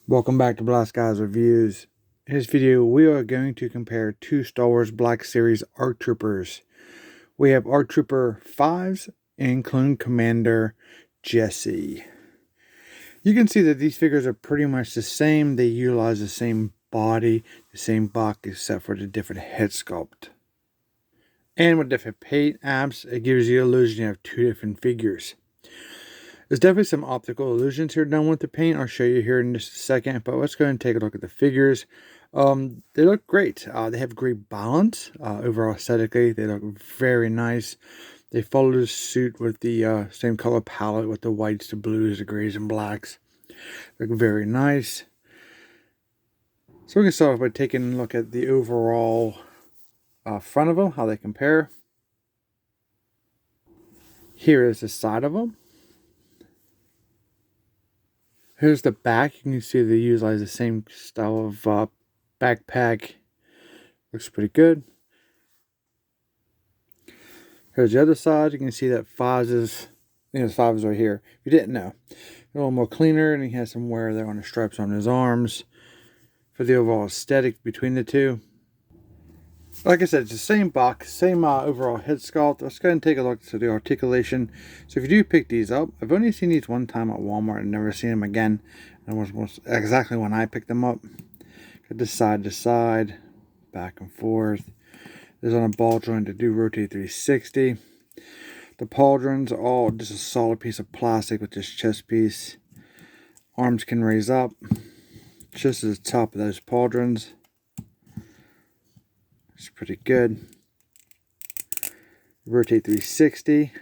Welcome back to Blast Guys Reviews. In this video, we are going to compare two Star Wars Black Series ARC Troopers. We have ARC Trooper 5s and Clone Commander Jesse. You can see that these figures are pretty much the same. They utilize the same body, the same buck, except for the different head sculpt. And with different paint apps, it gives you the illusion you have two different figures. There's definitely some optical illusions here done with the paint. I'll show you here in just a second, but let's go ahead and take a look at the figures. They look great. They have great balance. Overall aesthetically, they look very nice. They follow the suit with the same color palette with the whites, the blues, the grays, and blacks. Look very nice. So we can start off by taking a look at the overall front of them, how they compare. Here is the side of them. Here's the back. You can see they utilize the same style of backpack. Looks pretty good. Here's the other side. You can see that Foz is, Foz right here. If you didn't know, a little more cleaner, and he has some wear there on the stripes on his arms for the overall aesthetic between the two. Like I said, it's the same box, same overall head sculpt. Let's go ahead and take a look at the articulation. So if you do pick these up, I've only seen these one time at Walmart and never seen them again. And it was exactly when I picked them up. Got this side to side, back and forth. There's on a ball joint to do rotate 360. The pauldrons are all just a solid piece of plastic with this chest piece. Arms can raise up just at the top of those pauldrons. It's pretty good. Rotate 360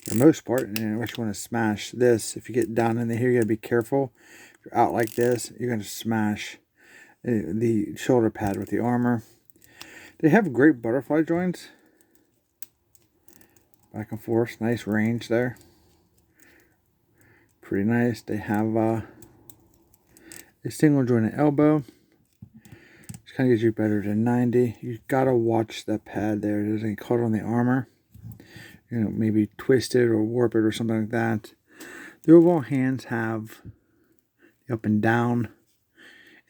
for the most part, and unless you want to smash this, if you get down in here, you gotta be careful. If you're out like this, you're gonna smash the shoulder pad with the armor. They have great butterfly joints, back and forth, nice range there. Pretty nice. They have a single jointed elbow. Kind of gives you better than 90. You gotta watch that pad there. It doesn't get caught on the armor. Maybe twist it or warp it or something like that. The overall hands have the up and down,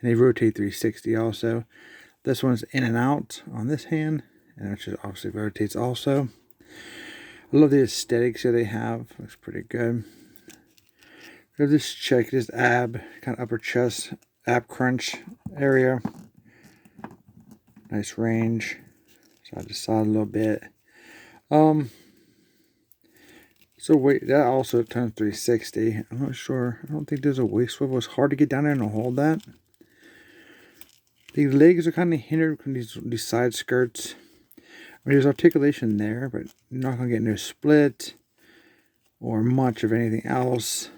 and they rotate 360 also. This one's in and out on this hand, and it just obviously rotates also. I love the aesthetics that they have. Looks pretty good. There's this check, this ab, kind of upper chest, ab crunch area. Nice range, side to side a little bit. So wait, that also turns 360. I'm not sure. I don't think there's a waist swivel. It's hard to get down there and hold that. The legs are kind of hindered from these side skirts. I mean, there's articulation there, but you're not gonna get no split or much of anything else,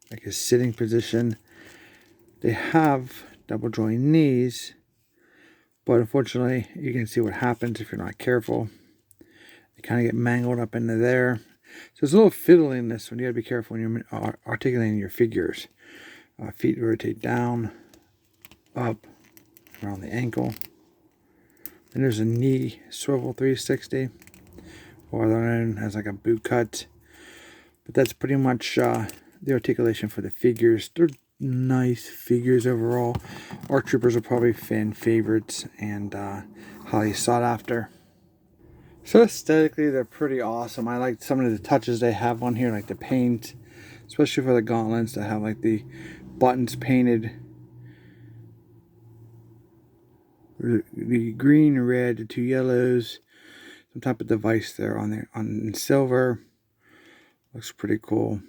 like a sitting position. They have double joint knees. But unfortunately, you can see what happens if you're not careful. They kind of get mangled up into there. So there's a little fiddling in this one. You got to be careful when you're articulating your figures. Feet rotate down, up, around the ankle. And there's a knee swivel 360. Or known as like a boot cut. But that's pretty much the articulation for the figures. They're nice figures overall. ARC Troopers are probably fan favorites and highly sought after. So aesthetically, they're pretty awesome. I like some of the touches they have on here, like the paint, especially for the gauntlets that have like the buttons painted. The green, red, the two yellows, some type of device there on there on silver. Looks pretty cool.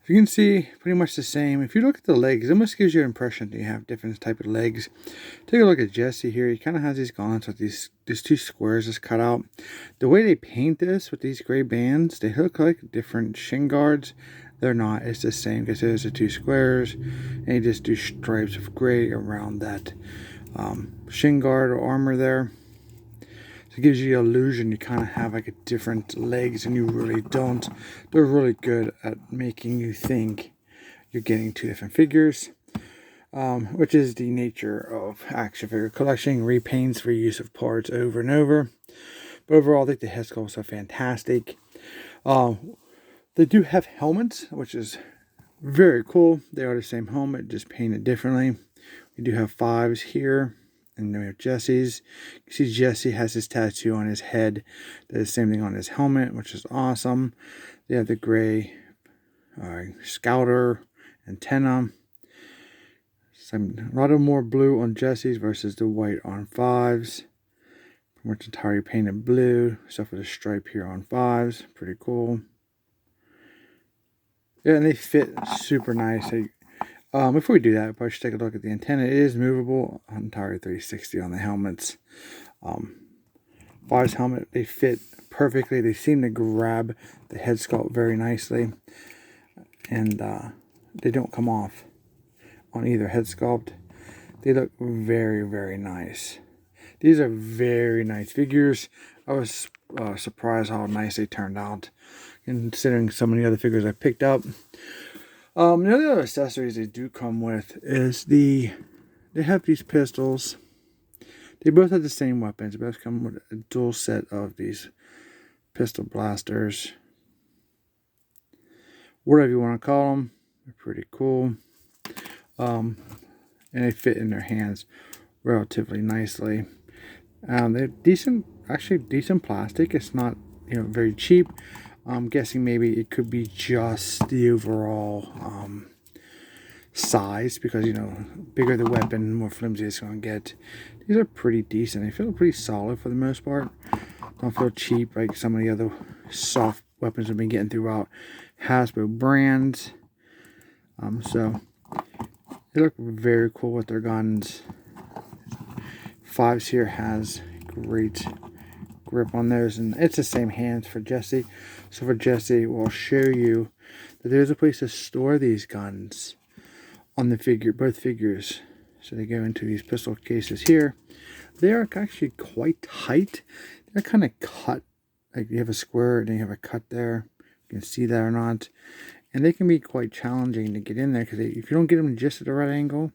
You can see pretty much the same. If you look at the legs, it almost gives you an impression that you have different type of legs. Take a look at Jesse here. He kind of has these gauntlets with these two squares just cut out. The way they paint this with these gray bands, they look like different shin guards. They're not. It's the same because there's the two squares, and you just do stripes of gray around that shin guard or armor there. It gives you the illusion you kind of have like a different legs, and you really don't. They're really good at making you think you're getting two different figures, which is the nature of action figure collecting. Repaints, reuse of parts over and over. But overall, I think the head sculpts are fantastic. They do have helmets, which is Very cool. They are the same helmet, just painted differently. We do have 5s here, and then we have Jesse's. You see Jesse has his tattoo on his head. Does the same thing on his helmet, which is awesome. They have the gray scouter antenna. A lot of more blue on Jesse's versus the white on 5s. Pretty much entirely painted blue, except for the stripe here on 5s. Pretty cool. Yeah, and they fit super nice. Before we do that, probably should take a look at the antenna. It is movable, entirely 360 on the helmets. 5's helmet, they fit perfectly. They seem to grab the head sculpt very nicely, and they don't come off on either head sculpt. They look very, very nice. These are very nice figures. I was surprised how nice they turned out, considering some of the other figures I picked up. The other accessories they do come with is they have these pistols. They both have the same weapons. They both come with a dual set of these pistol blasters. Whatever you want to call them. They're pretty cool. And they fit in their hands relatively nicely. They're decent, actually decent plastic. It's not, very cheap. I'm guessing maybe it could be just the overall size, because bigger the weapon, more flimsy it's going to get. These are pretty decent. They feel pretty solid for the most part. Don't feel cheap like some of the other soft weapons I've been getting throughout Hasbro brands. So they look very cool with their guns. 5's here has great grip on theirs, and it's the same hands for Jesse. So for Jesse, we'll show you that there's a place to store these guns on the figure, both figures. So they go into these pistol cases here. They are actually quite tight. They're kind of cut, like you have a square and then you have a cut there. You can see that or not. And they can be quite challenging to get in there, because if you don't get them just at the right angle,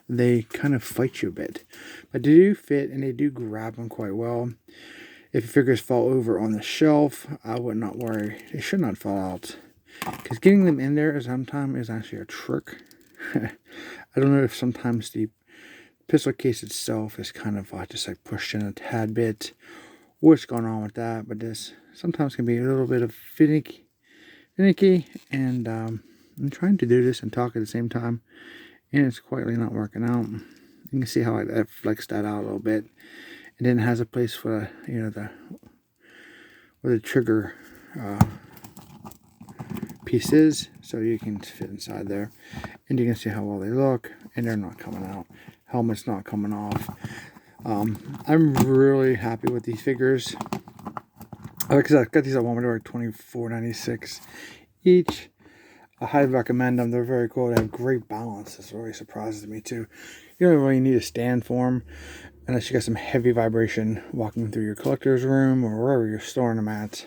they kind of fight you a bit. But they do fit, and they do grab them quite well. If your figures fall over on the shelf, I would not worry. They should not fall out, because getting them in there sometimes is actually a trick. I don't know if sometimes the pistol case itself is kind of just like pushed in a tad bit. What's going on with that? But this sometimes can be a little bit of finicky, and I'm trying to do this and talk at the same time, and it's quietly not working out. You can see how I flexed that out a little bit. And then it has a place for where the trigger piece is, so you can fit inside there. And you can see how well they look, and they're not coming out. Helmet's not coming off. I'm really happy with these figures. Because I got these at Walmart. They were $24.96 each. I highly recommend them. They're very cool. They have great balance. This really surprises me too. You don't really need a stand for them unless you got some heavy vibration walking through your collector's room or wherever you're storing them at.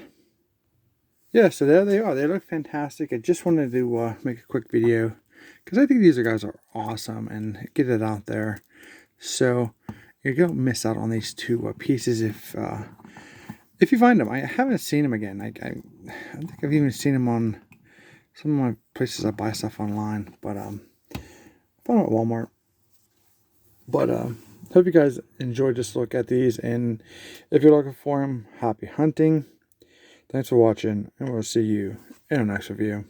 Yeah, so there they are. They look fantastic. I just wanted to make a quick video because I think these guys are awesome and get it out there. So you don't miss out on these two pieces if you find them. I haven't seen them again. I think I've even seen them on some of my places I buy stuff online, but I found them at Walmart. But hope you guys enjoyed this look at these, and if you're looking for them, happy hunting. Thanks for watching, and we'll see you in our next review.